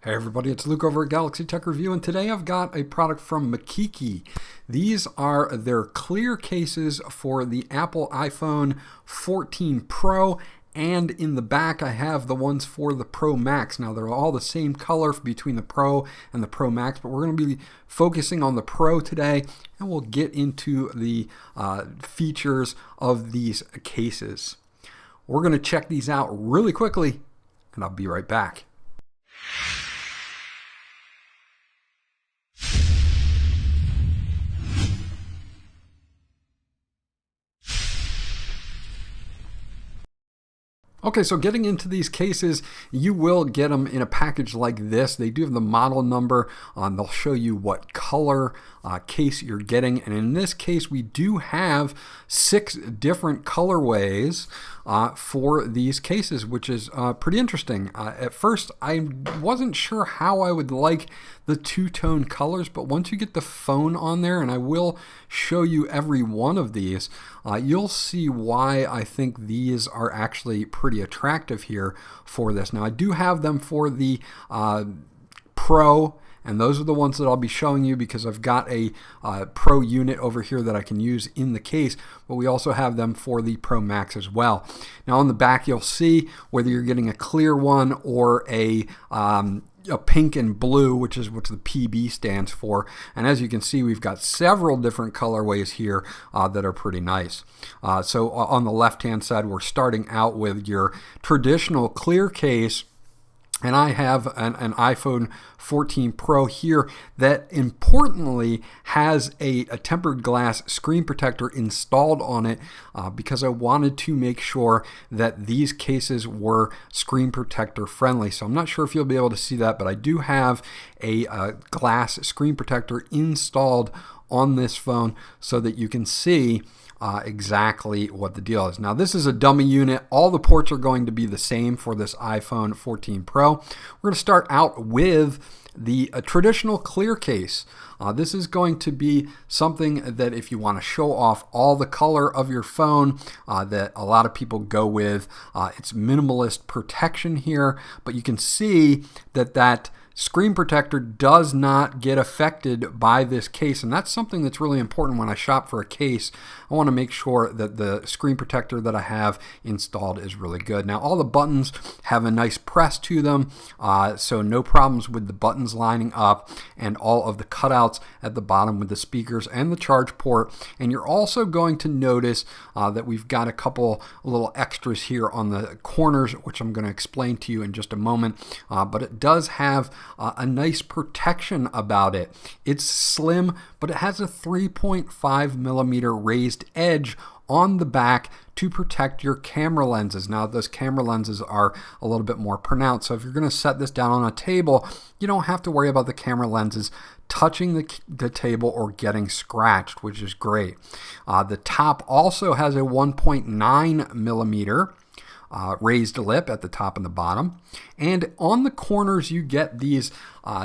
Hey everybody, it's Luke over at Galaxy Tech Review, and today I've got a product from Mkeke. These are their clear cases for the Apple iPhone 14 Pro, and in the back I have the ones for the Pro Max. Now they're all the same color between the Pro and the Pro Max, but we're going to be focusing on the Pro today, and we'll get into the features of these cases. We're going to check these out really quickly, and I'll be right back. Okay, so getting into these cases, you will get them in a package like this. They do have the model number. They'll show you what color case you're getting. And in this case, we do have 6 different colorways for these cases, which is pretty interesting. At first, I wasn't sure how I would like the two-tone colors, but once you get the phone on there, and I will show you every one of these, you'll see why I think these are actually pretty attractive here for this. Now I do have them for the Pro, and those are the ones that I'll be showing you because I've got a Pro unit over here that I can use in the case, but we also have them for the Pro Max as well. Now on the back you'll see whether you're getting a clear one or a pink and blue, which is what the PB stands for. And as you can see, we've got several different colorways here that are pretty nice. So on the left-hand side, we're starting out with your traditional clear case. And I have an iPhone 14 Pro here that importantly has a tempered glass screen protector installed on it because I wanted to make sure that these cases were screen protector friendly. So I'm not sure if you'll be able to see that, but I do have a glass screen protector installed on this phone so that you can see exactly what the deal is. Now this is a dummy unit. All the ports are going to be the same for this iPhone 14 Pro. We're going to start out with the traditional clear case. This is going to be something that if you want to show off all the color of your phone that a lot of people go with. It's minimalist protection here, but you can see that screen protector does not get affected by this case, and that's something that's really important when I shop for a case. I want to make sure that the screen protector that I have installed is really good. Now all the buttons have a nice press to them, so no problems with the buttons lining up, and all of the cutouts at the bottom with the speakers and the charge port. And you're also going to notice that we've got a couple little extras here on the corners, which I'm going to explain to you in just a moment, but it does have a nice protection about it. It's slim, but it has a 3.5 millimeter raised edge on the back to protect your camera lenses. Now those camera lenses are a little bit more pronounced, so if you're going to set this down on a table, you don't have to worry about the camera lenses touching the table or getting scratched, which is great. The top also has a 1.9 millimeter raised lip at the top and the bottom, and on the corners you get these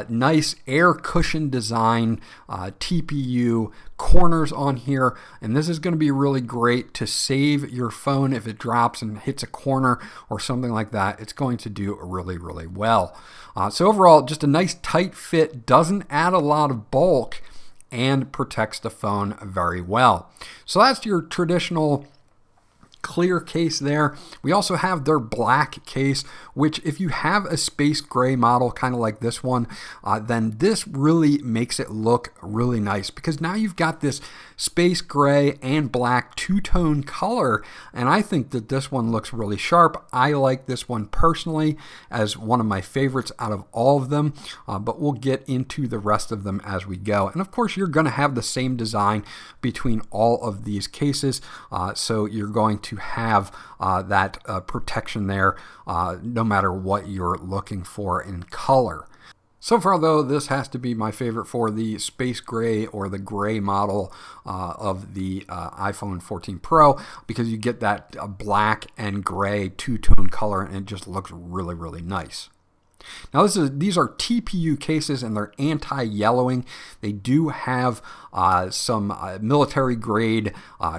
nice air cushion design TPU corners on here, and this is going to be really great to save your phone if it drops and hits a corner or something like that. It's going to do really well. So overall, just a nice tight fit, doesn't add a lot of bulk, and protects the phone very well. So that's your traditional clear case there. We also have their black case, which if you have a space gray model kind of like this one, then this really makes it look really nice because now you've got this space gray and black two-tone color, and I think that this one looks really sharp. I like this one personally as one of my favorites out of all of them, but we'll get into the rest of them as we go. And of course you're going to have the same design between all of these cases, so you're going to have that protection there no matter what you're looking for in color. So far though, this has to be my favorite for the space gray or the gray model of the iPhone 14 Pro, because you get that black and gray two-tone color and it just looks really nice. Now these are TPU cases and they're anti-yellowing. They do have some military grade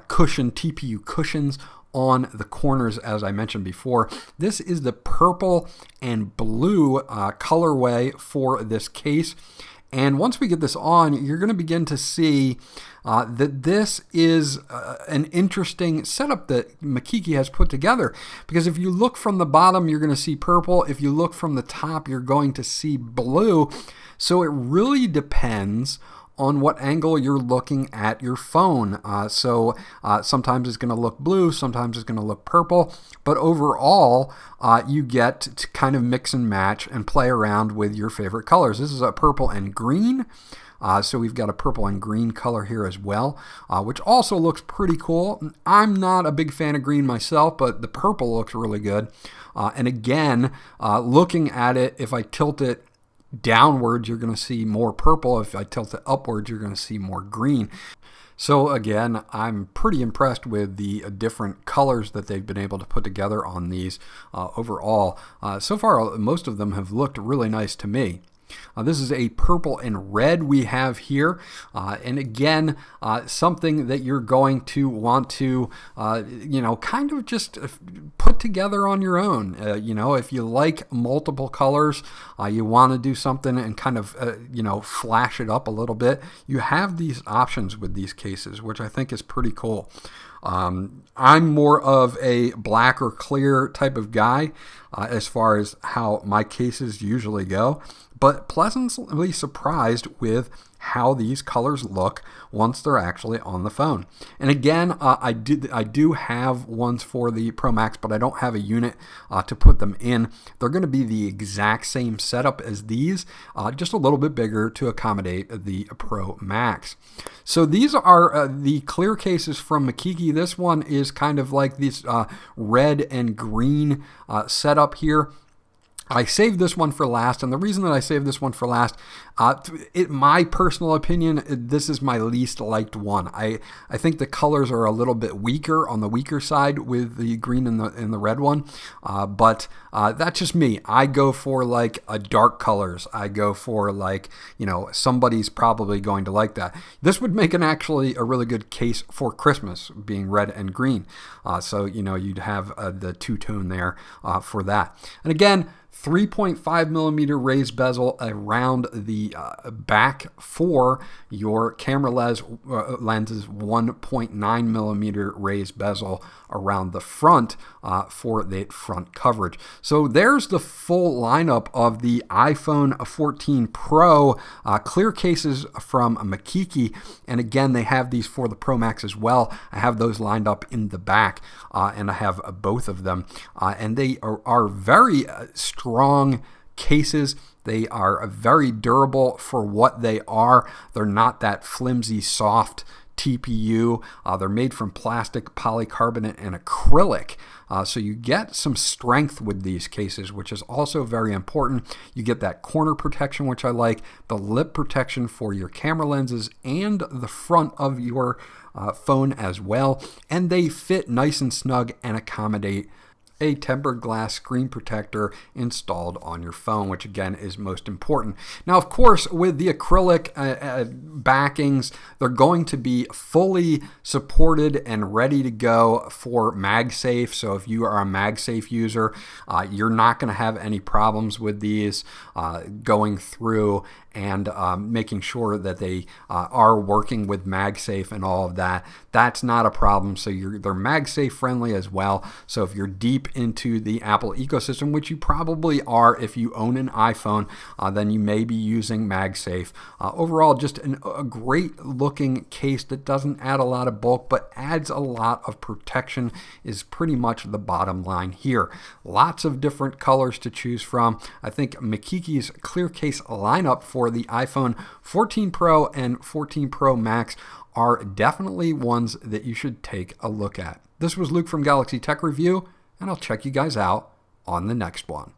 cushion, TPU cushions on the corners, as I mentioned before. This is the purple and blue colorway for this case. And once we get this on, you're going to begin to see that this is an interesting setup that Mkeke has put together. Because if you look from the bottom, you're going to see purple. If you look from the top, you're going to see blue. So it really depends on what angle you're looking at your phone. Sometimes it's going to look blue, sometimes it's going to look purple, but overall you get to kind of mix and match and play around with your favorite colors. This is a purple and green. So we've got a purple and green color here as well, which also looks pretty cool. I'm not a big fan of green myself, but the purple looks really good. And again, looking at it, if I tilt it downwards, you're going to see more purple. If I tilt it upwards, you're going to see more green. So again, I'm pretty impressed with the different colors that they've been able to put together on these overall. So far, most of them have looked really nice to me. This is a purple and red we have here. And again, something that you're going to want to, kind of just put together on your own. If you like multiple colors, you want to do something and kind of, flash it up a little bit. You have these options with these cases, which I think is pretty cool. I'm more of a black or clear type of guy as far as how my cases usually go, but pleasantly surprised with how these colors look once they're actually on the phone. And again, I do have ones for the Pro Max, but I don't have a unit to put them in. They're going to be the exact same setup as these, just a little bit bigger to accommodate the Pro Max. So these are the clear cases from Mkeke. This one is kind of like this red and green setup here. I saved this one for last, and the reason that I saved this one for last, my personal opinion, this is my least liked one. I think the colors are a little bit weaker, on the weaker side with the green and the red one, but that's just me. I go for like a dark colors. I go for like, somebody's probably going to like that. This would make actually a really good case for Christmas, being red and green. So, you'd have the two-tone there for that. And again, 3.5 millimeter raised bezel around the back for your camera lenses, 1.9 millimeter raised bezel around the front for the front coverage. So there's the full lineup of the iPhone 14 Pro clear cases from Mkeke. And again, they have these for the Pro Max as well. I have those lined up in the back, and I have both of them. And they are very strong cases. They are very durable for what they are. They're not that flimsy, soft TPU. They're made from plastic, polycarbonate, and acrylic. So you get some strength with these cases, which is also very important. You get that corner protection, which I like, the lip protection for your camera lenses and the front of your phone as well. And they fit nice and snug and accommodate a tempered glass screen protector installed on your phone, which again is most important. Now, of course, with the acrylic backings, they're going to be fully supported and ready to go for MagSafe. So if you are a MagSafe user, you're not going to have any problems with these going through and making sure that they are working with MagSafe and all of that. That's not a problem. So they're MagSafe friendly as well. So if you're deep into the Apple ecosystem, which you probably are if you own an iPhone, then you may be using MagSafe. Overall, just a great looking case that doesn't add a lot of bulk but adds a lot of protection is pretty much the bottom line here. Lots of different colors to choose from. I think Mkeke's clear case lineup for the iPhone 14 Pro and 14 Pro Max are definitely ones that you should take a look at. This was Luke from Galaxy Tech Review, and I'll check you guys out on the next one.